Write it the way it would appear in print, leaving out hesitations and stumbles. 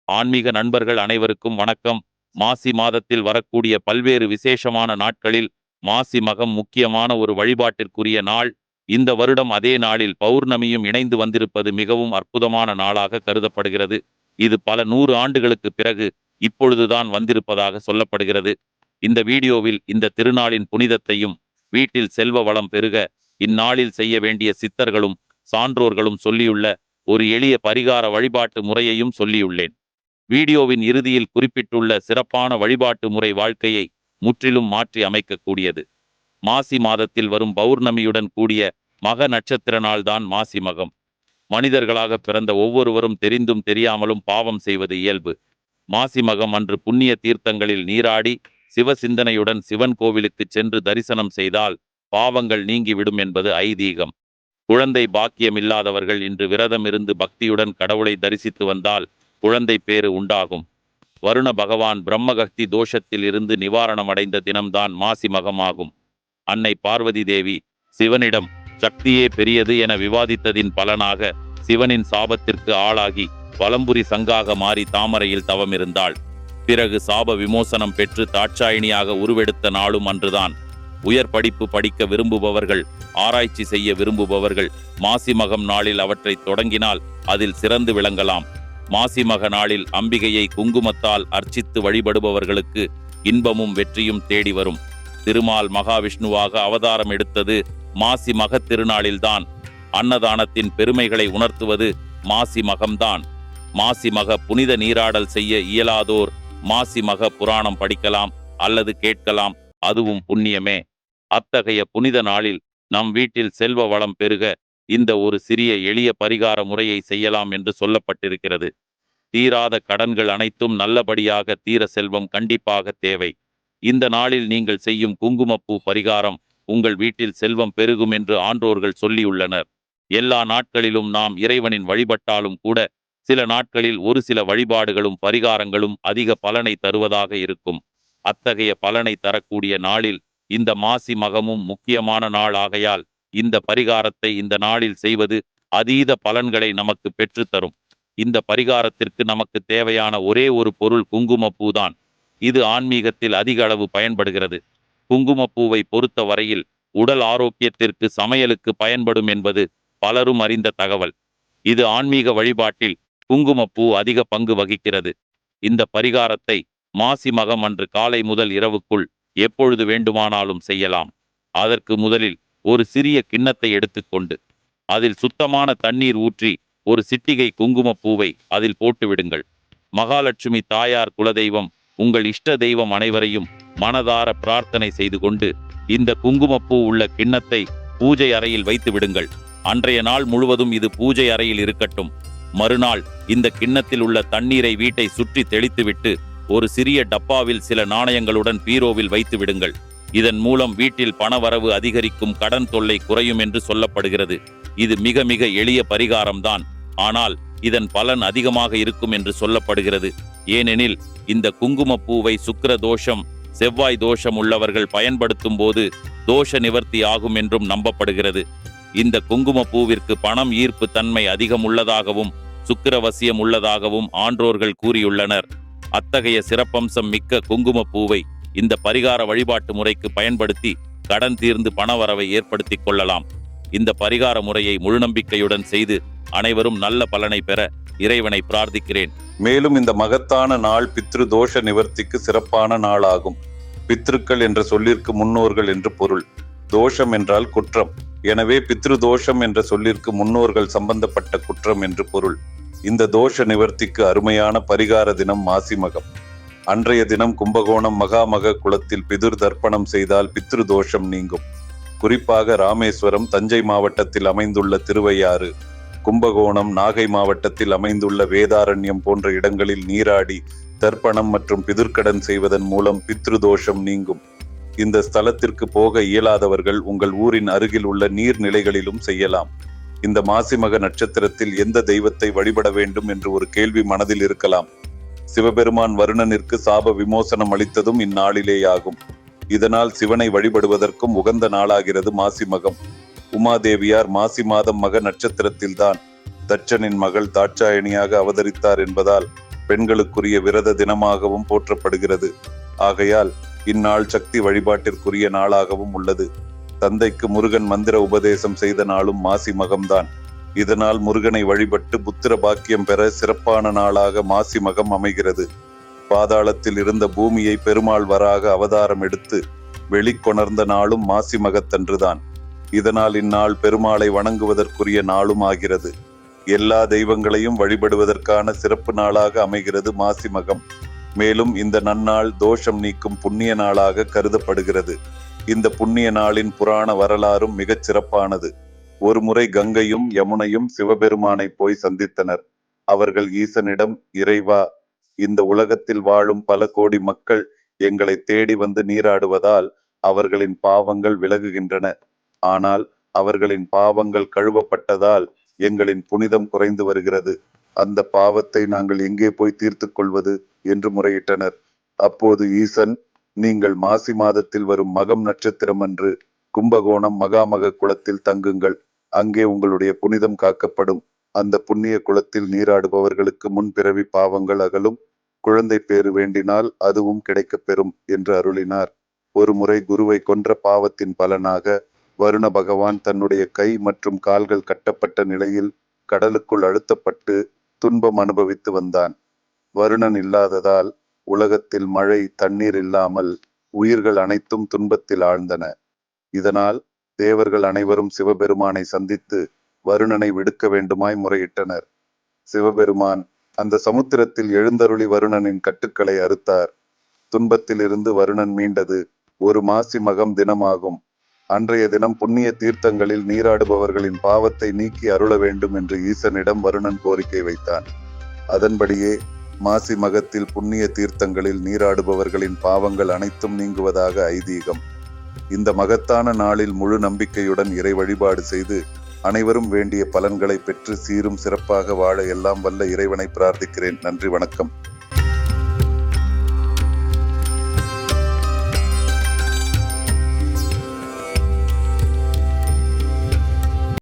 ஆன்மீக நண்பர்கள் அனைவருக்கும் வணக்கம். மாசி மாதத்தில் வரக்கூடிய பல்வேறு விசேஷமான நாட்களில் மாசி மகம் முக்கியமான ஒரு வழிபாட்டிற்குரிய நாள். இந்த வருடம் அதே நாளில் பௌர்ணமியும் இணைந்து வந்திருப்பது மிகவும் அற்புதமான நாளாக கருதப்படுகிறது. இது பல 100 ஆண்டுகளுக்கு பிறகு இப்பொழுதுதான் வந்திருப்பதாக சொல்லப்படுகிறது. இந்த வீடியோவில் இந்த திருநாளின் புனிதத்தையும், வீட்டில் செல்வ வளம் பெருக இந்நாளில் செய்ய வேண்டிய சித்தர்களும் சான்றோர்களும் சொல்லியுள்ள ஒரு எளிய பரிகார வழிபாட்டு முறையையும் சொல்லியுள்ளேன். வீடியோவின் இறுதியில் குறிப்பிட்டுள்ள சிறப்பான வழிபாட்டு முறை வாழ்க்கையை முற்றிலும் மாற்றி அமைக்கக்கூடியது. மாசி மாதத்தில் வரும் பௌர்ணமியுடன் கூடிய மக நட்சத்திர நாள்தான் மாசி மகம். மனிதர்களாக பிறந்த ஒவ்வொருவரும் தெரிந்தும் தெரியாமலும் பாவம் செய்வது இயல்பு. மாசி மகம் அன்று புண்ணிய தீர்த்தங்களில் நீராடி சிவ சிந்தனையுடன் சிவன் கோவிலுக்கு சென்று தரிசனம் செய்தால் பாவங்கள் நீங்கிவிடும் என்பது ஐதீகம். குழந்தை பாக்கியமில்லாதவர்கள் இன்று விரதம் இருந்து பக்தியுடன் கடவுளை தரிசித்து வந்தால் குழந்தை பேறு உண்டாகும். வருண பகவான் பிரம்மகத்தி தோஷத்தில் இருந்து நிவாரணம் அடைந்த தினம்தான் மாசி மகமாகும். அன்னை பார்வதி தேவி சிவனிடம் சக்தியே பெரியது என விவாதித்ததின் பலனாக சிவனின் சாபத்திற்கு ஆளாகி வலம்புரி சங்காக மாறி தாமரையில் தவமிருந்தாள். பிறகு சாப விமோசனம் பெற்று தாட்சாயினியாக உருவெடுத்த நாளும் அன்றுதான். உயர் படிப்பு படிக்க விரும்புபவர்கள், ஆராய்ச்சி செய்ய விரும்புபவர்கள் மாசி மகம் நாளில் அவற்றை தொடங்கினால் அதில் சிறந்து விளங்கலாம். மாசி மக நாளில் அம்பிகையை குங்குமத்தால் அர்ச்சித்து வழிபடுபவர்களுக்கு இன்பமும் வெற்றியும் தேடி வரும். திருமால் மகாவிஷ்ணுவாக அவதாரம் எடுத்தது மாசி மக திருநாளில்தான். அன்னதானத்தின் பெருமைகளை உணர்த்துவது மாசி மகம்தான். மாசி மக புனித நீராடல் செய்ய இயலாதோர் மாசி மக புராணம் படிக்கலாம் அல்லது கேட்கலாம், அதுவும் புண்ணியமே. அத்தகைய புனித நாளில் நம் வீட்டில் செல்வ வளம் பெருக இந்த ஒரு சிறிய எளிய பரிகார முறையை செய்யலாம் என்று சொல்லப்பட்டிருக்கிறது. தீராத கடன்கள் அனைத்தும் நல்லபடியாக தீர செல்வம் கண்டிப்பாக தேவை. இந்த நாளில் நீங்கள் செய்யும் குங்குமப்பூ பரிகாரம் உங்கள் வீட்டில் செல்வம் பெருகும் என்று ஆன்றோர்கள் சொல்லியுள்ளனர். எல்லா நாட்களிலும் நாம் இறைவனின் வழிபட்டாலும் கூட சில நாட்களில் ஒரு சில வழிபாடுகளும் பரிகாரங்களும் அதிக பலனை தருவதாக இருக்கும். அத்தகைய பலனை தரக்கூடிய நாளில் இந்த மாசி மகமும் முக்கியமான நாள் ஆகையால் இந்த பரிகாரத்தை இந்த நாளில் செய்வது அதீத பலன்களை நமக்கு பெற்றுத்தரும். இந்த பரிகாரத்திற்கு நமக்கு தேவையான ஒரே ஒரு பொருள் குங்குமப்பூதான். இது ஆன்மீகத்தில் அதிக அளவு பயன்படுகிறது. குங்குமப்பூவை பொறுத்த வரையில் உடல் ஆரோக்கியத்திற்கு, சமையலுக்கு பயன்படும் என்பது பலரும் அறிந்த தகவல். இது ஆன்மீக வழிபாட்டில் குங்குமப்பூ அதிக பங்கு வகிக்கிறது. இந்த பரிகாரத்தை மாசி மகம் அன்று காலை முதல் இரவுக்குள் எப்பொழுது வேண்டுமானாலும் செய்யலாம். அதற்கு முதலில் ஒரு சிறிய கிண்ணத்தை எடுத்துக்கொண்டு அதில் சுத்தமான தண்ணீர் ஊற்றி ஒரு சிட்டிகை குங்குமப்பூவை அதில் போட்டு விடுங்கள். மகாலட்சுமி தாயார், குலதெய்வம், உங்கள் இஷ்ட தெய்வம் அனைவரையும் மனதார பிரார்த்தனை செய்து கொண்டு இந்த குங்குமப்பூ உள்ள கிண்ணத்தை பூஜை அறையில் வைத்து விடுங்கள். அன்றைய நாள் முழுவதும் இது பூஜை அறையில் இருக்கட்டும். மறுநாள் இந்த கிண்ணத்தில் உள்ள தண்ணீரை வீட்டை சுற்றி தெளித்துவிட்டு ஒரு சிறிய டப்பாவில் சில நாணயங்களுடன் பீரோவில் வைத்து விடுங்கள். இதன் மூலம் வீட்டில் பணவரவு அதிகரிக்கும், கடன் தொல்லை குறையும் என்று சொல்லப்படுகிறது. இது மிக மிக எளிய பரிகாரம்தான், ஆனால் இதன் பலன் அதிகமாக இருக்கும் என்று சொல்லப்படுகிறது. ஏனெனில் இந்த குங்குமப்பூவை சுக்கிர தோஷம், செவ்வாய் தோஷம் உள்ளவர்கள் பயன்படுத்தும் போது தோஷ நிவர்த்தி ஆகும் என்றும் நம்பப்படுகிறது. இந்த குங்குமப்பூவிற்கு பணம் ஈர்ப்பு தன்மை அதிகம் உள்ளதாகவும் சுக்கிரவசியம் உள்ளதாகவும் ஆன்றோர்கள் கூறியுள்ளனர். அத்தகைய சிறப்பம்சம் மிக்க குங்குமப்பூவை இந்த பரிகார வழிபாட்டு முறைக்கு பயன்படுத்தி கடன் தீர்ந்து பணவரவை ஏற்படுத்திக் கொள்ளலாம். இந்த பரிகார முறையை முழு நம்பிக்கையுடன் செய்து அனைவரும் நல்ல பலனை பெற இறைவனை பிரார்த்திக்கிறேன். மேலும் இந்த மகத்தான நாள் பித்ரு தோஷ நிவர்த்திக்கு சிறப்பான நாளாகும். பித்ருக்கள் என்ற சொல்லிற்கு முன்னோர்கள் என்று பொருள். தோஷம் என்றால் குற்றம். எனவே பித்ரு தோஷம் என்ற சொல்லிற்கு முன்னோர்கள் சம்பந்தப்பட்ட குற்றம் என்று பொருள். இந்த தோஷ நிவர்த்திக்கு அருமையான பரிகார தினம் மாசி மகம். அன்றைய தினம் கும்பகோணம் மகாமக குளத்தில் பிதுர் தர்ப்பணம் செய்தால் பித்ரு தோஷம் நீங்கும். குறிப்பாக ராமேஸ்வரம், தஞ்சை மாவட்டத்தில் அமைந்துள்ள திருவையாறு, கும்பகோணம், நாகை மாவட்டத்தில் அமைந்துள்ள வேதாரண்யம் போன்ற இடங்களில் நீராடி தர்ப்பணம் மற்றும் பிதுர்க்கடன் செய்வதன் மூலம் பித்ரு தோஷம் நீங்கும். இந்த ஸ்தலத்திற்கு போக இயலாதவர்கள் உங்கள் ஊரின் அருகில் உள்ள நீர்நிலைகளிலும் செய்யலாம். இந்த மாசிமக நட்சத்திரத்தில் எந்த தெய்வத்தை வழிபட வேண்டும் என்று ஒரு கேள்வி மனதில் இருக்கலாம். சிவபெருமான் வருணனிற்கு சாப விமோசனம் அளித்ததும் இந்நாளிலேயாகும். இதனால் சிவனை வழிபடுவதற்கும் உகந்த நாளாகிறது மாசி மகம். உமாதேவியார் மாசி மாதம் மக நட்சத்திரத்தில்தான் தட்சனின் மகள் தாட்சாயணியாக அவதரித்தார் என்பதால் பெண்களுக்குரிய விரத தினமாகவும் போற்றப்படுகிறது. ஆகையால் இந்நாள் சக்தி வழிபாட்டிற்குரிய நாளாகவும் உள்ளது. தந்தைக்கு முருகன் மந்திர உபதேசம் செய்த நாளும் மாசி மகம்தான். இதனால் முருகனை வழிபட்டு புத்திர பாக்கியம் பெற சிறப்பான நாளாக மாசி மகம் அமைகிறது. பாதாளத்தில் இருந்த பூமியை பெருமாள் வராக அவதாரம் எடுத்து வெளிக்கொணர்ந்த நாளும் மாசி மகத்தன்றுதான். இதனால் இந்நாள் பெருமாளை வணங்குவதற்குரிய நாளும் ஆகிறது. எல்லா தெய்வங்களையும் வழிபடுவதற்கான சிறப்பு நாளாக அமைகிறது மாசி மகம். மேலும் இந்த நன்னாள் தோஷம் நீக்கும் புண்ணிய நாளாக கருதப்படுகிறது. இந்த புண்ணிய நாளின் புராண வரலாறும் மிகச் சிறப்பானது. ஒருமுறை கங்கையும் யமுனையும் சிவபெருமானை போய் சந்தித்தனர். அவர்கள் ஈசனிடம், இறைவா, இந்த உலகத்தில் வாழும் பல கோடி மக்கள் எங்களை தேடி வந்து நீராடுவதால் அவர்களின் பாவங்கள் விலகுகின்றன. ஆனால் அவர்களின் பாவங்கள் கழுவப்பட்டதால் எங்களின் புனிதம் குறைந்து வருகிறது. அந்த பாவத்தை நாங்கள் எங்கே போய் தீர்த்து கொள்வது என்று முறையிட்டனர். அப்போது ஈசன், நீங்கள் மாசி மாதத்தில் வரும் மகம் நட்சத்திரம் அன்று கும்பகோணம் மகாமக குளத்தில் தங்குங்கள். அங்கே உங்களுடைய புனிதம் காக்கப்படும். அந்த புண்ணிய குளத்தில் நீராடுபவர்களுக்கு முன்பிறவி பாவங்கள் அகலும். குழந்தை பேறு வேண்டினால் அதுவும் கிடைக்கப் பெறும் என்று அருளினார். ஒரு முறை குருவை கொன்ற பாவத்தின் பலனாக வருண பகவான் தன்னுடைய கை மற்றும் கால்கள் கட்டப்பட்ட நிலையில் கடலுக்குள் அழுத்தப்பட்டு துன்பம் அனுபவித்து வந்தான். வருணன் இல்லாததால் உலகத்தில் மழை, தண்ணீர் இல்லாமல் உயிர்கள் அனைத்தும் துன்பத்தில் ஆழ்ந்தன. இதனால் தேவர்கள் அனைவரும் சிவபெருமானை சந்தித்து வருணனை விடுக்க வேண்டுமாய் முறையிட்டனர். சிவபெருமான் அந்த சமுத்திரத்தில் எழுந்தருளி வருணனின் கட்டுக்களை அறுத்தார். துன்பத்திலிருந்து வருணன் மீண்டது ஒரு மாசி மகம் தினமாகும். அன்றைய தினம் புண்ணிய தீர்த்தங்களில் நீராடுபவர்களின் பாவத்தை நீக்கி அருள வேண்டும் என்று ஈசனிடம் வருணன் கோரிக்கை வைத்தான். அதன்படியே மாசி மகத்தில் புண்ணிய தீர்த்தங்களில் நீராடுபவர்களின் பாவங்கள் அனைத்தும் நீங்குவதாக ஐதீகம். இந்த மகத்தான நாளில் முழு நம்பிக்கையுடன் இறை வழிபாடு செய்து அனைவரும் வேண்டிய பலன்களை பெற்று சீரும் சிறப்பாக வாழ எல்லாம் வல்ல இறைவனை பிரார்த்திக்கிறேன். நன்றி, வணக்கம்.